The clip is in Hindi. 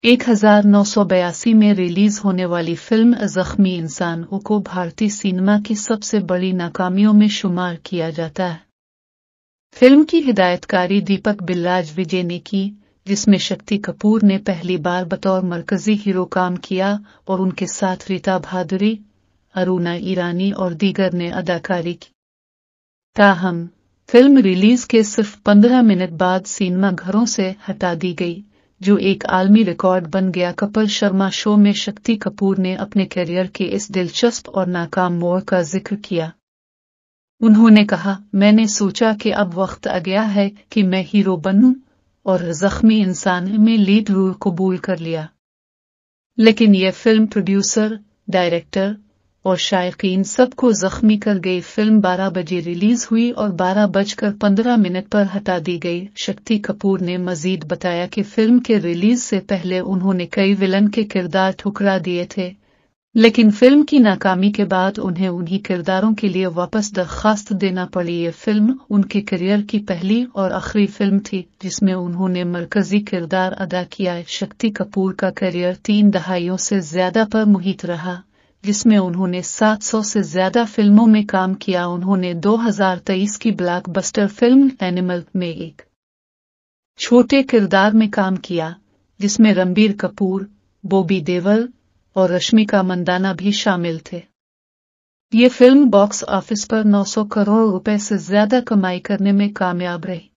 1982 में रिलीज होने वाली फिल्म जख्मी इंसान को भारतीय सिनेमा की सबसे बड़ी नाकामियों में शुमार किया जाता है। फिल्म की हिदायतकारी दीपक बिल्लाज विजय ने की, जिसमें शक्ति कपूर ने पहली बार बतौर मरकजी हीरो काम किया और उनके साथ रीता भादुरी, अरुणा ईरानी और दीगर ने अदाकारी की। ताहम फिल्म रिलीज के सिर्फ 15 मिनट बाद सिनेमा घरों से हटा दी गई, जो एक आलमी रिकॉर्ड बन गया। कपिल शर्मा शो में शक्ति कपूर ने अपने करियर के इस दिलचस्प और नाकाम मोड़ का जिक्र किया। उन्होंने कहा, मैंने सोचा कि अब वक्त आ गया है कि मैं हीरो बनूं और जख्मी इंसान में लीड रोल कबूल कर लिया। लेकिन यह फिल्म प्रोड्यूसर, डायरेक्टर और शायकीन सबको जख्मी कर गई। फिल्म 12 बजे रिलीज हुई और 12:15 पर हटा दी गई। शक्ति कपूर ने मजीद बताया कि फिल्म के रिलीज से पहले उन्होंने कई विलन के किरदार ठुकरा दिए थे, लेकिन फिल्म की नाकामी के बाद उन्हें उन्हीं किरदारों के लिए वापस दरखास्त देना पड़ी। ये फिल्म उनके करियर की पहली और आखिरी फिल्म थी जिसमें उन्होंने मरकजी किरदार अदा किया। शक्ति कपूर का करियर 3 दहाइयों से ज्यादा पर मुहित रहा, जिसमें उन्होंने 700 से ज्यादा फिल्मों में काम किया। उन्होंने 2023 की ब्लॉकबस्टर फिल्म एनिमल में एक छोटे किरदार में काम किया, जिसमें रणबीर कपूर, बॉबी देओल और रश्मिका मंदाना भी शामिल थे। ये फिल्म बॉक्स ऑफिस पर 900 करोड़ रुपए से ज्यादा कमाई करने में कामयाब रही।